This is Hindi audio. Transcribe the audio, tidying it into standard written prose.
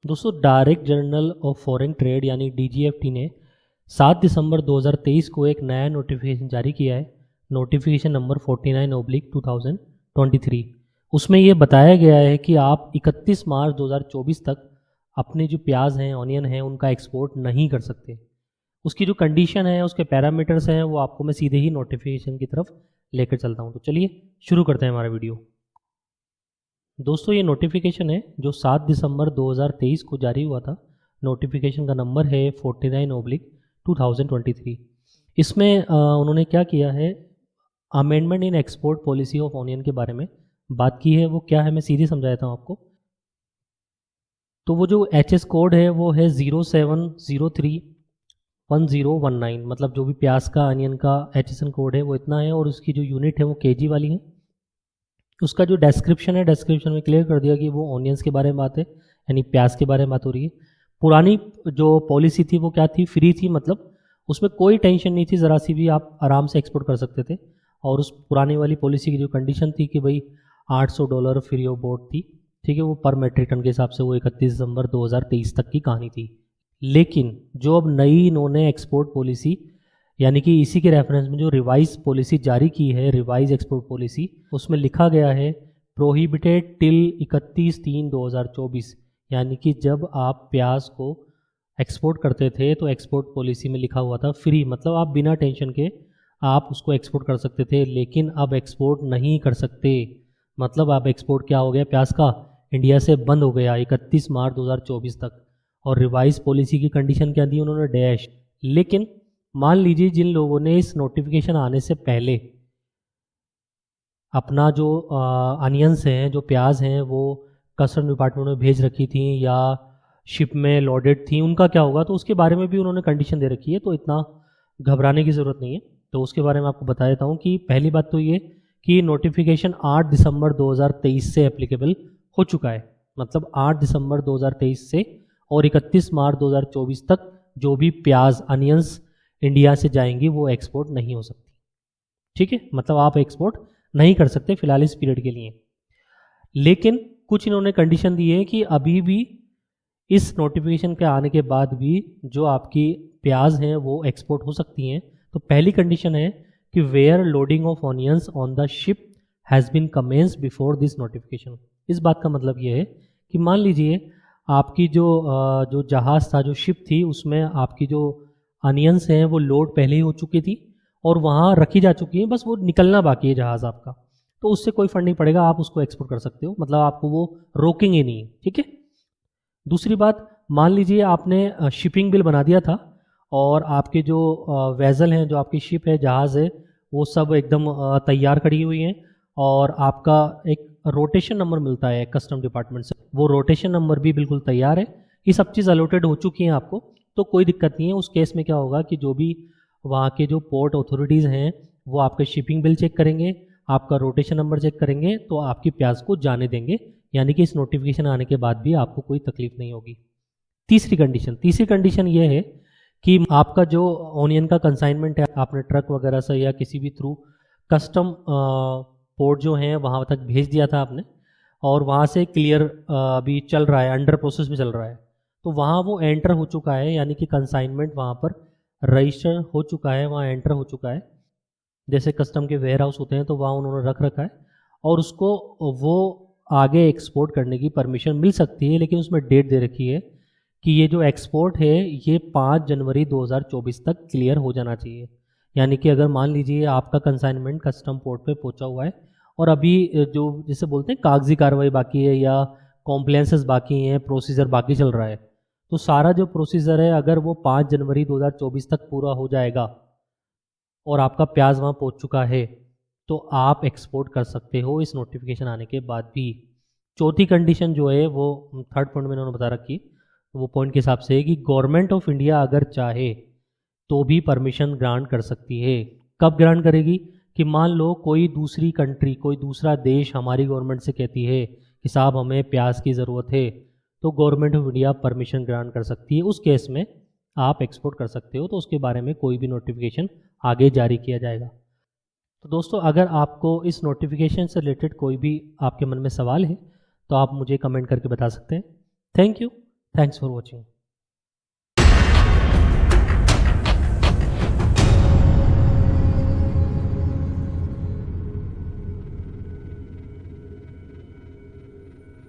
दोस्तों direct journal of foreign trade यानी डीजीएफटी ने 7 दिसंबर 2023 को एक नया नोटिफिकेशन जारी किया है। Notification number 49/2023। उसमें ये बताया गया है कि आप 31 मार्च 2024 तक अपने जो प्याज हैं, ऑनियन हैं, उनका एक्सपोर्ट नहीं कर सकते। उसकी जो कंडीशन है, उसके पैरामीटर्स हैं, वो आपको मैं सीधे ही नोटिफिकेशन की तरफ लेकर चलता हूँ। तो चलिए शुरू करते हैं हमारा वीडियो। दोस्तों ये नोटिफिकेशन है जो 7 दिसंबर 2023 को जारी हुआ था। नोटिफिकेशन का नंबर है 49/2023। इसमें उन्होंने क्या किया है, amendment in export policy of onion के बारे में बात की है। वो क्या है मैं सीधे समझा देता हूँ आपको। तो वो जो HS कोड है वो है 07031019, मतलब जो भी प्याज का, अनियन का HSN कोड है वो इतना है, और उसकी जो यूनिट है वो kg वाली है। उसका जो डिस्क्रिप्शन है, डिस्क्रिप्शन में क्लियर कर दिया कि वो ऑनियंस के बारे में बात है, यानी प्याज के बारे में बात हो रही है। पुरानी जो पॉलिसी थी वो क्या थी, फ्री थी, मतलब उसमें कोई टेंशन नहीं थी ज़रा सी भी, आप आराम से एक्सपोर्ट कर सकते थे। और उस पुरानी वाली पॉलिसी की जो कंडीशन थी कि भाई $800 फ्री ऑफ बोर्ड थी, ठीक है, वो पर मेट्रिक टन के हिसाब से वो 31 दिसंबर 2023 तक की कहानी थी। लेकिन जो अब नई इन्होंने एक्सपोर्ट पॉलिसी, यानी कि इसी के रेफरेंस में जो रिवाइज पॉलिसी जारी की है, रिवाइज एक्सपोर्ट पॉलिसी, उसमें लिखा गया है प्रोहिबिटेड टिल 31/3/2024। यानी कि जब आप प्याज को एक्सपोर्ट करते थे तो एक्सपोर्ट पॉलिसी में लिखा हुआ था फ्री, मतलब आप बिना टेंशन के आप उसको एक्सपोर्ट कर सकते थे। लेकिन अब एक्सपोर्ट नहीं कर सकते, मतलब अब एक्सपोर्ट क्या हो गया, प्याज का इंडिया से बंद हो गया 31 मार्च 2024 तक। और रिवाइज पॉलिसी की कंडीशन क्या दी उन्होंने, डैश। लेकिन मान लीजिए जिन लोगों ने इस नोटिफिकेशन आने से पहले अपना जो अनियंस हैं, जो प्याज हैं, वो कस्टम डिपार्टमेंट में भेज रखी थी या शिप में लोडेड थी, उनका क्या होगा, तो उसके बारे में भी उन्होंने कंडीशन दे रखी है। तो इतना घबराने की ज़रूरत नहीं है। तो उसके बारे में आपको बता देता हूँ कि पहली बात तो ये कि नोटिफिकेशन 8 दिसंबर 2023 से एप्लीकेबल हो चुका है, मतलब 8 दिसंबर 2023 से और 31 मार्च 2024 तक जो भी प्याज, अनियंस इंडिया से जाएंगी वो एक्सपोर्ट नहीं हो सकती। ठीक है, मतलब आप एक्सपोर्ट नहीं कर सकते फिलहाल इस पीरियड के लिए। लेकिन कुछ इन्होंने कंडीशन दी है कि अभी भी इस नोटिफिकेशन के आने के बाद भी जो आपकी प्याज हैं वो एक्सपोर्ट हो सकती हैं। तो पहली कंडीशन है कि where loading of onions on the ship has been commenced before this notification. इस बात का मतलब ये है कि मान लीजिए आपकी जो जहाज़ था, जो शिप थी, उसमें आपकी जो अनियंस हैं वो लोड पहले ही हो चुकी थी और वहाँ रखी जा चुकी है, बस वो निकलना बाकी है जहाज़ आपका। तो उससे कोई फर्क नहीं पड़ेगा, आप उसको एक्सपोर्ट कर सकते हो, मतलब आपको वो रोकेंगे नहीं। ठीक है। दूसरी बात, मान लीजिए आपने शिपिंग बिल बना दिया था और आपके जो वेजल हैं, जो आपकी शिप है, जहाज़ है, वो सब एकदम तैयार खड़ी हुई हैं और आपका एक रोटेशन नंबर मिलता है कस्टम डिपार्टमेंट से, वो रोटेशन नंबर भी बिल्कुल तैयार है, ये सब चीज़ अलॉटेड हो चुकी हैं आपको, तो कोई दिक्कत नहीं है। उस केस में क्या होगा कि जो भी वहाँ के जो पोर्ट अथॉरिटीज़ हैं वो आपके शिपिंग बिल चेक करेंगे, आपका रोटेशन नंबर चेक करेंगे, तो आपकी प्याज को जाने देंगे, यानी कि इस नोटिफिकेशन आने के बाद भी आपको कोई तकलीफ नहीं होगी। तीसरी कंडीशन ये है कि आपका जो ऑनियन का कंसाइनमेंट है, आपने ट्रक वगैरह से या किसी भी थ्रू कस्टम पोर्ट जो हैं वहाँ तक भेज दिया था आपने, और वहाँ से क्लियर अभी चल रहा है, अंडर प्रोसेस में चल रहा है, तो वहाँ वो एंटर हो चुका है, यानी कि कंसाइनमेंट वहाँ पर रजिस्टर हो चुका है, वहाँ एंटर हो चुका है। जैसे कस्टम के वेयर हाउस होते हैं तो वहाँ उन्होंने रख रखा है और उसको वो आगे एक्सपोर्ट करने की परमिशन मिल सकती है, लेकिन उसमें डेट दे रखी है कि ये जो एक्सपोर्ट है ये 5 जनवरी 2024 तक क्लियर हो जाना चाहिए। यानी कि अगर मान लीजिए आपका कंसाइनमेंट कस्टम पोर्ट पे पहुंचा हुआ है और अभी जो जिसे बोलते हैं कागजी कार्रवाई बाकी है या कॉम्प्लायंसेस बाकी हैं, प्रोसीजर बाकी चल रहा है, तो सारा जो प्रोसीजर है अगर वो 5 जनवरी 2024 तक पूरा हो जाएगा और आपका प्याज वहाँ पहुँच चुका है तो आप एक्सपोर्ट कर सकते हो इस नोटिफिकेशन आने के बाद भी। चौथी कंडीशन जो है वो थर्ड पॉइंट में उन्होंने बता रखी, वो पॉइंट के हिसाब से है कि गवर्नमेंट ऑफ इंडिया अगर चाहे तो भी परमिशन ग्रांट कर सकती है। कब ग्रांट करेगी, कि मान लो कोई दूसरी कंट्री, कोई दूसरा देश हमारी गवर्नमेंट से कहती है कि साहब हमें प्याज की ज़रूरत है, तो government of India permission grant कर सकती है, उस केस में आप एक्सपोर्ट कर सकते हो। तो उसके बारे में कोई भी नोटिफिकेशन आगे जारी किया जाएगा। तो दोस्तों अगर आपको इस नोटिफिकेशन से रिलेटेड कोई भी आपके मन में सवाल है तो आप मुझे कमेंट करके बता सकते हैं। Thank you. Thanks for watching.